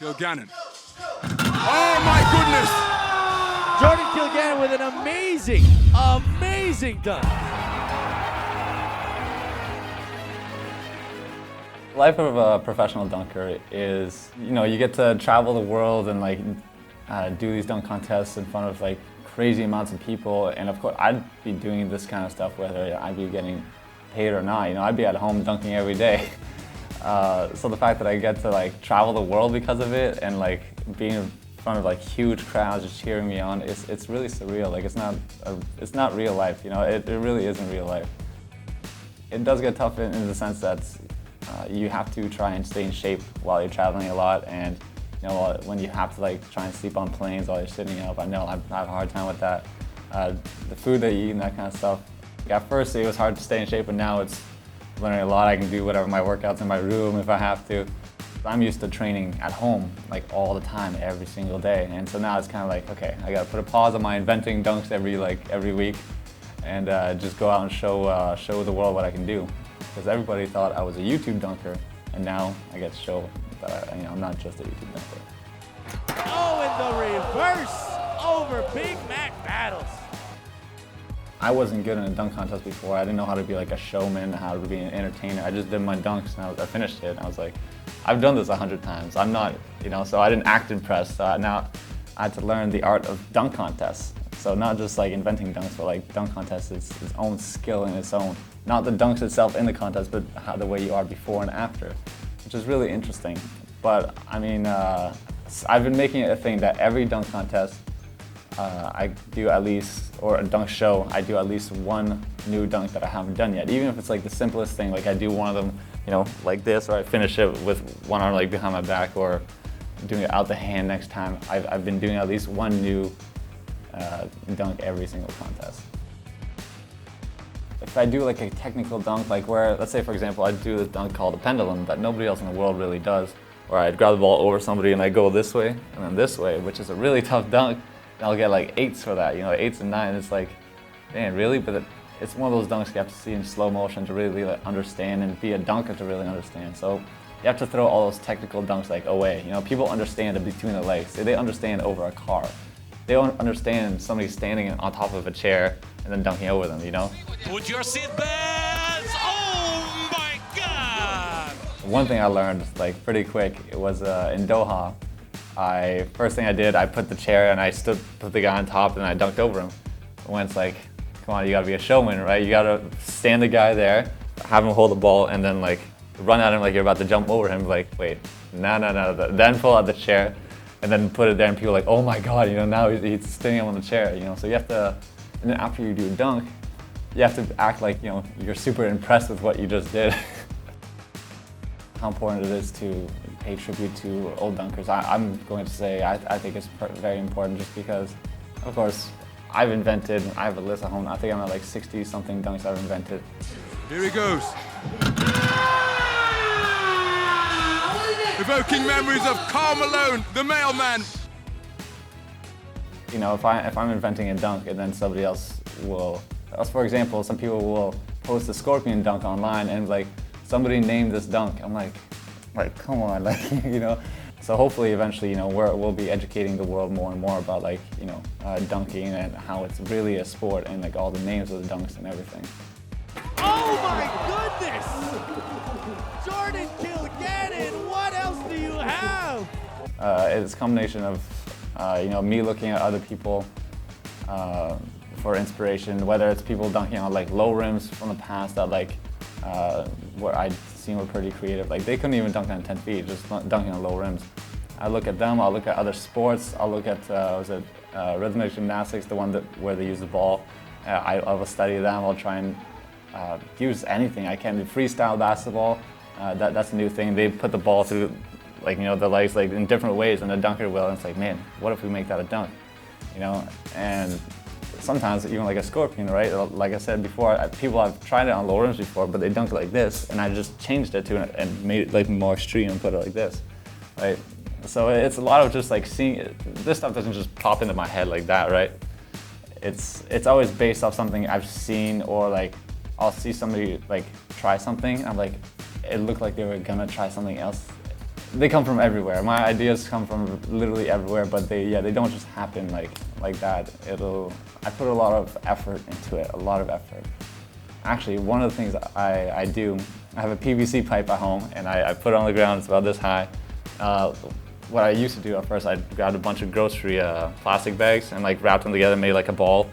Kilganon. Oh my goodness! Jordan Kilganon with an amazing dunk. Life of a professional dunker is, you get to travel the world and do these dunk contests in front of crazy amounts of people. And of course, I'd be doing this kind of stuff whether I'd be getting paid or not. I'd be at home dunking every day. So the fact that I get to travel the world because of it and being in front of huge crowds just cheering me on, it's really surreal. It's not real life. It really isn't real life. It does get tough in the sense that you have to try and stay in shape while you're traveling a lot, and when you have to try and sleep on planes while you're sitting up. I know I have a hard time with that. The food that you eat and that kind of stuff. At first it was hard to stay in shape, but now it's learning a lot. I can do whatever my workouts in my room if I have to. I'm used to training at home all the time, every single day, and so now it's kind of okay, I gotta put a pause on my inventing dunks every week, and just go out and show the world what I can do. Because everybody thought I was a YouTube dunker, and now I get to show that I'm not just a YouTube dunker. Oh, and the reverse over Big Mac battles. I wasn't good in a dunk contest before. I didn't know how to be a showman, how to be an entertainer. I just did my dunks and I finished it. And I was like, I've done this 100 times. I'm not, so I didn't act impressed. So now I had to learn the art of dunk contests. So not just inventing dunks, but dunk contests is its own skill in its own. Not the dunks itself in the contest, but the way you are before and after, which is really interesting. But I mean, I've been making it a thing that every dunk contest I do at least, or a dunk show, I do at least one new dunk that I haven't done yet. Even if it's the simplest thing, I do one of them, like this, or I finish it with one arm behind my back, or doing it out the hand next time. I've been doing at least one new dunk every single contest. If I do a technical dunk, where, let's say for example, I do this dunk called a pendulum that nobody else in the world really does, where I'd grab the ball over somebody and I go this way and then this way, which is a really tough dunk, and I'll get 8s for that, 8s and 9s. It's man, really? But it's one of those dunks you have to see in slow motion to really understand, and be a dunker to really understand. So you have to throw all those technical dunks away. People understand it between the legs. They understand over a car. They don't understand somebody standing on top of a chair and then dunking over them, Put your seatbelts! Oh my God! One thing I learned pretty quick, it was in Doha. First thing I did, I put the chair and I put the guy on top and I dunked over him. When it's come on, you gotta be a showman, right? You gotta stand the guy there, have him hold the ball, and then run at him like you're about to jump over him. Wait, no. Then pull out the chair, and then put it there, and people are oh my God, now he's standing on the chair, So you have to, and then after you do a dunk, you have to act you're super impressed with what you just did. How important it is to pay tribute to old dunkers. I'm going to say I think it's very important, just because, of course, I have a list at home. I think I'm at 60 something dunks I've invented. Here he goes. Evoking memories of Karl Malone, the mailman. If I'm inventing a dunk and then somebody else will, for example, some people will post a scorpion dunk online and somebody named this dunk. I'm like, come on, So hopefully, eventually, we'll be educating the world more and more about dunking and how it's really a sport, and all the names of the dunks and everything. Oh my goodness! Jordan Kilganon, what else do you have? It's a combination of me looking at other people for inspiration, whether it's people dunking on low rims from the past that what I'd seen were pretty creative. They couldn't even dunk on 10 feet, just dunking on low rims. I look at them, I'll look at other sports, I'll look at rhythmic gymnastics, the one where they use the ball. I will study them, I'll try and use anything I can. Freestyle basketball, that's a new thing. They put the ball through the legs in different ways, and the dunker will, and it's man, what if we make that a dunk? And sometimes even a scorpion, right? Like I said before, people have tried it on low rims before, but they dunk it like this, and I just changed it and made it more extreme and put it like this, right? So it's a lot of just seeing it. This stuff doesn't just pop into my head like that, right? It's always based off something I've seen, or I'll see somebody try something, and I'm it looked like they were gonna try something else. they come from everywhere. My ideas come from literally everywhere, but they don't just happen like that. I put a lot of effort into it, a lot of effort. Actually, one of the things I do, I have a PVC pipe at home, and I put it on the ground. It's about this high. What I used to do at first, I grabbed a bunch of grocery plastic bags and like wrapped them together, made like a ball,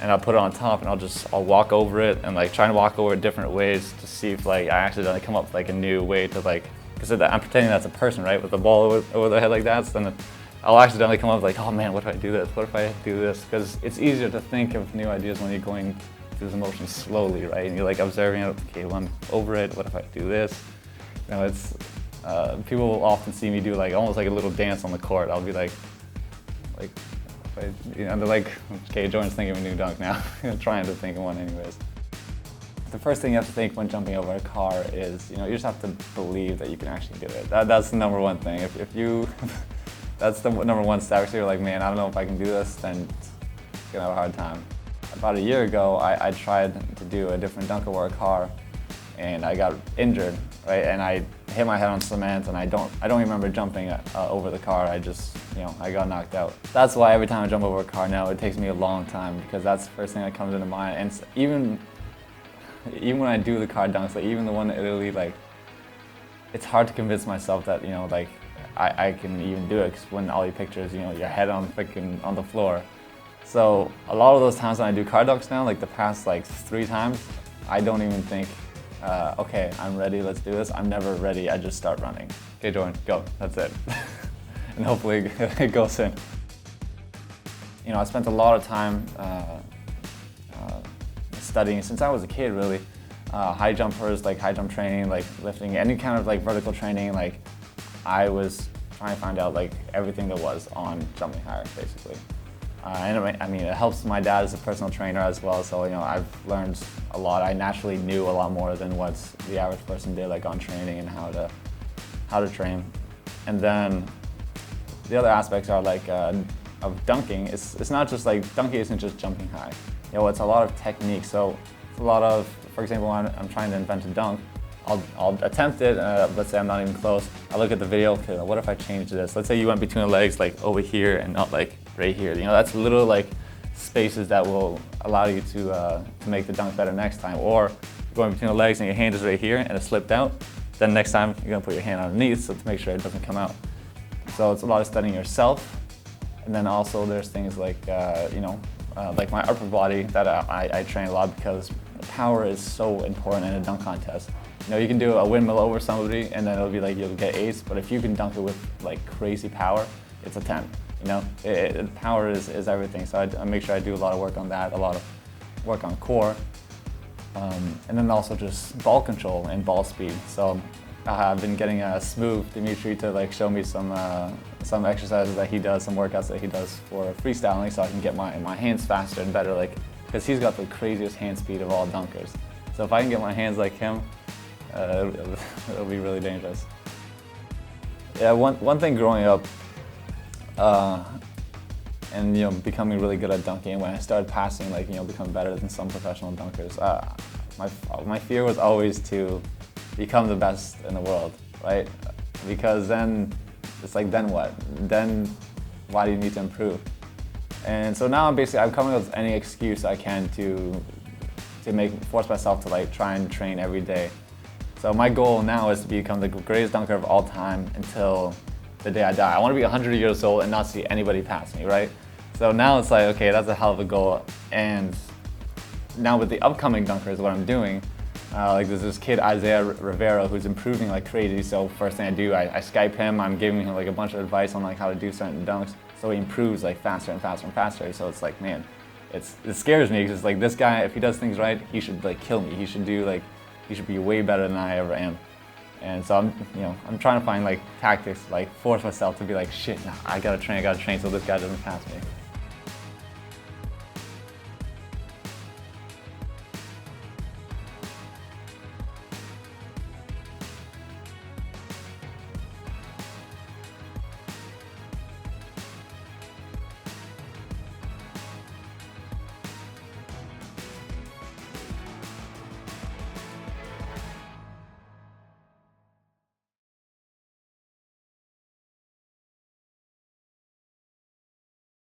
and I'll put it on top, and I'll walk over it and like try to walk over it different ways to see if like I accidentally come up with like a new way to like, because I'm pretending that's a person, right, with the ball over their head like that. So then I'll accidentally come up with like, oh man, what if I do this? What if I do this? Because it's easier to think of new ideas when you're going through the motions slowly, right? And you're like observing it. Okay, well, I'm over it. What if I do this? You know, it's people will often see me do like almost like a little dance on the court. I'll be like, you know, and they're like, okay, Jordan's thinking of a new dunk now. Trying to think of one anyways. The first thing you have to think when jumping over a car is, you know, you just have to believe that you can actually do it. That's the number one thing. If you, that's the number one step. So you're like, man, I don't know if I can do this, then you're gonna have a hard time. About a year ago, I tried to do a different dunk over a car, and I got injured, right? And I hit my head on cement, and I don't remember jumping over the car. I just, you know, I got knocked out. That's why every time I jump over a car now, it takes me a long time, because that's the first thing that comes into mind. And even when I do the car dunks, like even the one that really like, it's hard to convince myself that, you know, like I can even do it, because when all your pictures, you know, your head on the floor. So a lot of those times when I do car dunks now, like the past like 3 times, I don't even think, okay, I'm ready, let's do this. I'm never ready, I just start running. Okay, Jordan, go, that's it. And hopefully it goes in. You know, I spent a lot of time studying since I was a kid, really. High jumpers, like high jump training, like lifting, any kind of like vertical training, like I was trying to find out like everything there was on jumping higher, basically. And I mean, it helps my dad as a personal trainer as well, so you know, I've learned a lot. I naturally knew a lot more than what the average person did, like on training and how to train. And then the other aspects are like of dunking. It's not just like, dunking isn't just jumping high. You know, it's a lot of technique. So it's a lot of, for example, when I'm trying to invent a dunk, I'll attempt it, let's say I'm not even close. I look at the video, okay, what if I change this? Let's say you went between the legs, like over here and not like right here. You know, that's little like spaces that will allow you to make the dunk better next time. Or going between the legs and your hand is right here and it slipped out, then next time you're gonna put your hand underneath so to make sure it doesn't come out. So it's a lot of studying yourself. And then also there's things like, you know, like my upper body that I train a lot, because power is so important in a dunk contest. You know, you can do a windmill over somebody and then it'll be like you'll get ace, but if you can dunk it with like crazy power, it's a 10. You know, power is everything. So I make sure I do a lot of work on that, a lot of work on core, and then also just ball control and ball speed. So I've been getting Smooth Dimitri to like show me some exercises that he does, some workouts that he does for freestyling, so I can get my hands faster and better, like, because he's got the craziest hand speed of all dunkers. So if I can get my hands like him, it'll be really dangerous. Yeah, one thing growing up, and you know, becoming really good at dunking, when I started passing, like, you know, become better than some professional dunkers, my fear was always to become the best in the world, right? Because then it's like, then what? Then why do you need to improve? And so now I'm coming up with any excuse I can to force myself to like try and train every day. So my goal now is to become the greatest dunker of all time until the day I die. I want to be 100 years old and not see anybody pass me, right? So now it's like, okay, that's a hell of a goal. And now with the upcoming dunkers, what I'm doing, like there's this kid, Isaiah Rivera, who's improving like crazy. So first thing I do, I Skype him, I'm giving him like a bunch of advice on like how to do certain dunks. So he improves like faster and faster and faster. So it's like, man, it scares me, because it's like, this guy, if he does things right, he should like kill me. He should be way better than I ever am. And so I'm trying to find like tactics, like force myself to be like, shit, nah, I gotta train so this guy doesn't pass me.